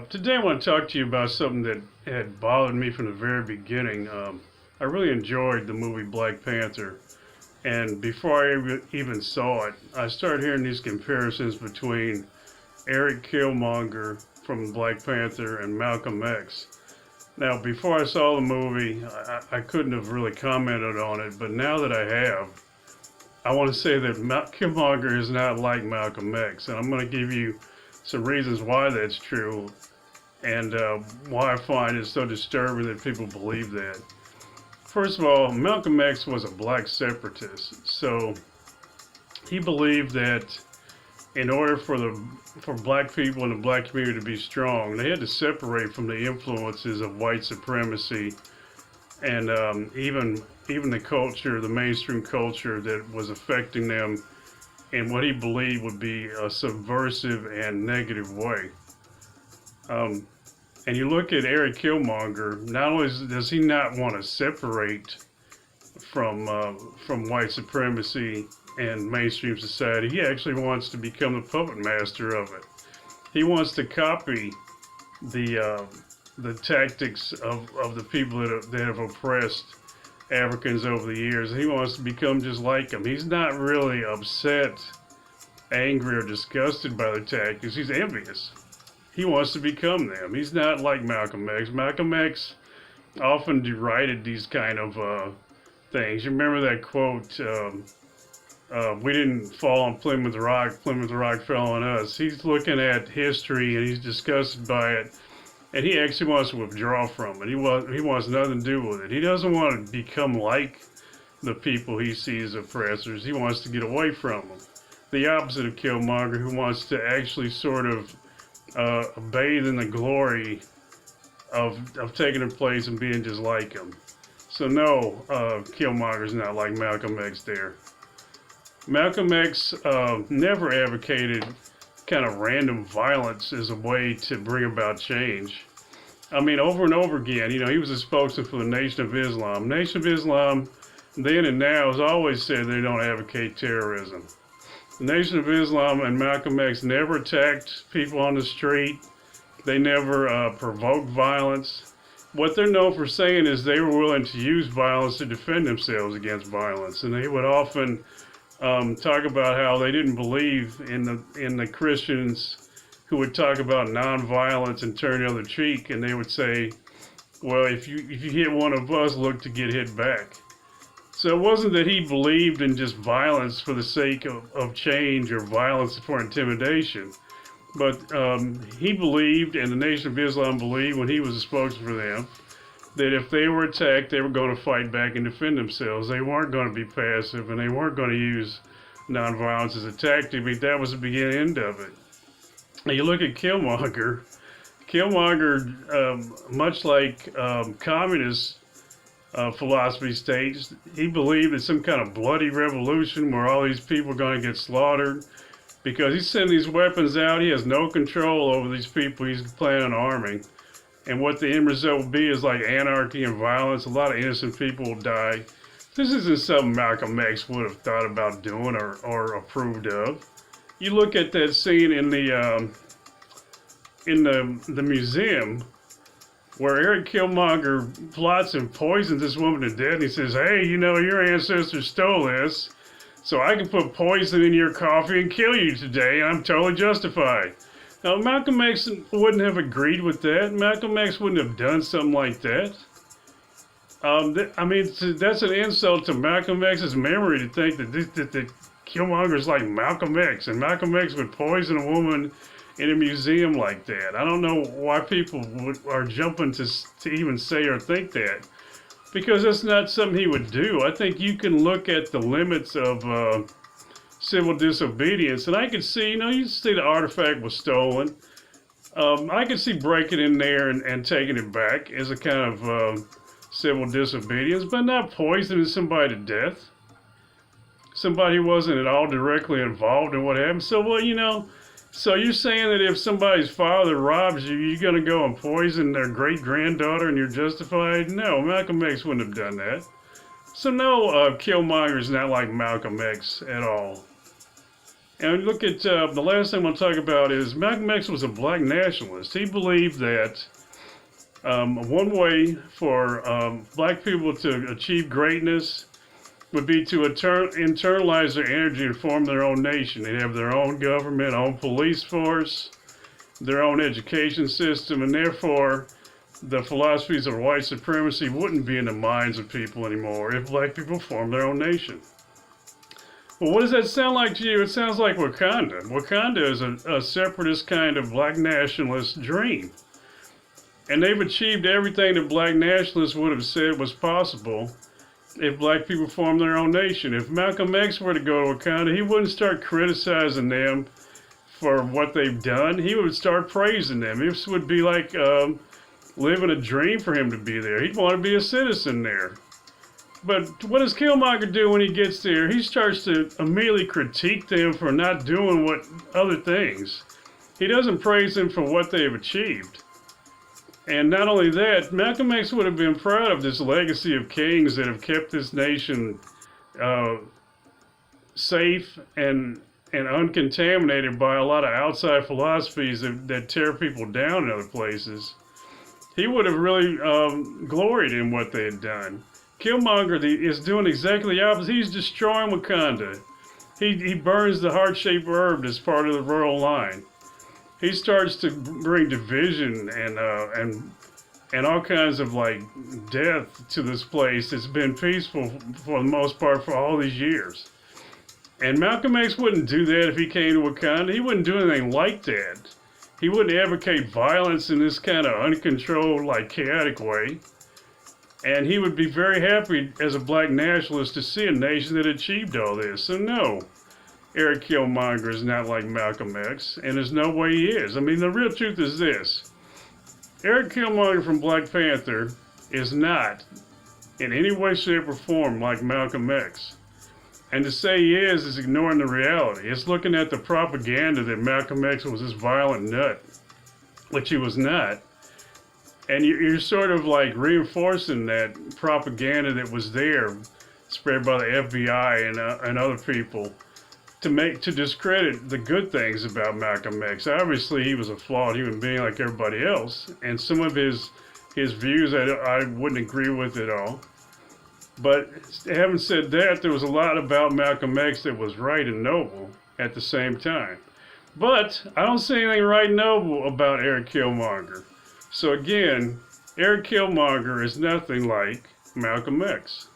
Today I want to talk to you about something that had bothered me from the very beginning. I really enjoyed the movie Black Panther, and before I even saw it, I started hearing these comparisons between Eric Killmonger from Black Panther and Malcolm X. Now, before I saw the movie, I couldn't have really commented on it, but now that I have, I want to say that Killmonger is not like Malcolm X, and I'm going to give you some reasons why that's true and why I find it so disturbing that people believe that. First of all, Malcolm X was a black separatist, so he believed that in order for black people in the black community to be strong, they had to separate from the influences of white supremacy and even the culture, the mainstream culture that was affecting them in what he believed would be a subversive and negative way. And you look at Eric Killmonger. Not only does he not want to separate from white supremacy and mainstream society, he actually wants to become the puppet master of it. He wants to copy the tactics of the people that have oppressed Africans over the years. He wants to become just like them. He's not really upset, angry, or disgusted by their tactics. He's envious. He wants to become them. He's not like Malcolm X. Malcolm X often derided these kind of things. You remember that quote, we didn't fall on Plymouth Rock fell on us. He's looking at history and he's disgusted by it, and he actually wants to withdraw from it. He wants nothing to do with it. He doesn't want to become like the people he sees as oppressors. He wants to get away from them. The opposite of Killmonger, who wants to actually sort of bathe in the glory of taking their place and being just like him. So no, Killmonger's not like Malcolm X there. Malcolm X never advocated kind of random violence as a way to bring about change. I mean, over and over again, he was a spokesman for the Nation of Islam. Nation of Islam, then and now, has always said they don't advocate terrorism. The Nation of Islam and Malcolm X never attacked people on the street. They never provoked violence. What they're known for saying is they were willing to use violence to defend themselves against violence. And they would often talk about how they didn't believe in the Christians who would talk about nonviolence and turn the other cheek. And they would say, well, if you hit one of us, look to get hit back. So it wasn't that he believed in just violence for the sake of change or violence for intimidation, but he believed, and the Nation of Islam believed when he was a spokesman for them, that if they were attacked, they were going to fight back and defend themselves. They weren't going to be passive, and they weren't going to use nonviolence as a tactic, but that was the beginning end of it. Now you look at Killmonger. Killmonger, much like communists, philosophy staged. He believed in some kind of bloody revolution where all these people are going to get slaughtered because he's sending these weapons out. He has no control over these people he's planning on arming. And what the end result will be is like anarchy and violence. A lot of innocent people will die. This isn't something Malcolm X would have thought about doing or approved of. You look at that scene in the museum where Eric Killmonger plots and poisons this woman to death. And he says, hey, your ancestors stole this, so I can put poison in your coffee and kill you today, and I'm totally justified. Now, Malcolm X wouldn't have agreed with that. Malcolm X wouldn't have done something like that. That's an insult to Malcolm X's memory to think that Killmonger's like Malcolm X, and Malcolm X would poison a woman in a museum like that. I don't know why people are jumping to even say or think that, because that's not something he would do. I think you can look at the limits of civil disobedience, and I could see, you see the artifact was stolen. I could see breaking in there and taking it back as a kind of civil disobedience, but not poisoning somebody to death. Somebody who wasn't at all directly involved in what happened. So, so you're saying that if somebody's father robs you, you're going to go and poison their great-granddaughter and you're justified? No, Malcolm X wouldn't have done that. So no, Killmonger is not like Malcolm X at all. And look at the last thing I'm going to talk about is Malcolm X was a black nationalist. He believed that one way for black people to achieve greatness would be to internalize their energy and form their own nation. They'd have their own government, own police force, their own education system, and therefore the philosophies of white supremacy wouldn't be in the minds of people anymore if black people formed their own nation. Well, what does that sound like to you? It sounds like Wakanda. Wakanda is a separatist kind of black nationalist dream. And they've achieved everything that black nationalists would have said was possible if black people formed their own nation. If Malcolm X were to go to Wakanda, he wouldn't start criticizing them for what they've done. He would start praising them. This would be like living a dream for him to be there. He'd want to be a citizen there. But what does Killmonger do when he gets there? He starts to immediately critique them for not doing what other things. He doesn't praise them for what they've achieved. And not only that, Malcolm X would have been proud of this legacy of kings that have kept this nation safe and uncontaminated by a lot of outside philosophies that tear people down in other places. He would have really gloried in what they had done. Killmonger is doing exactly the opposite. He's destroying Wakanda. He burns the heart-shaped herb as part of the royal line. He starts to bring division and all kinds of like death to this place that's been peaceful for the most part for all these years. And Malcolm X wouldn't do that if he came to Wakanda. He wouldn't do anything like that. He wouldn't advocate violence in this kind of uncontrolled, like chaotic way. And he would be very happy as a black nationalist to see a nation that achieved all this. So no, Eric Killmonger is not like Malcolm X, and there's no way he is. I mean, the real truth is this. Eric Killmonger from Black Panther is not in any way, shape, or form like Malcolm X. And to say he is ignoring the reality. It's looking at the propaganda that Malcolm X was this violent nut, which he was not. And you're sort of like reinforcing that propaganda that was there, spread by the FBI and other people, to discredit the good things about Malcolm X. Obviously, he was a flawed human being like everybody else, and some of his views I wouldn't agree with at all. But having said that, there was a lot about Malcolm X that was right and noble at the same time. But I don't see anything right and noble about Eric Killmonger. So again, Eric Killmonger is nothing like Malcolm X.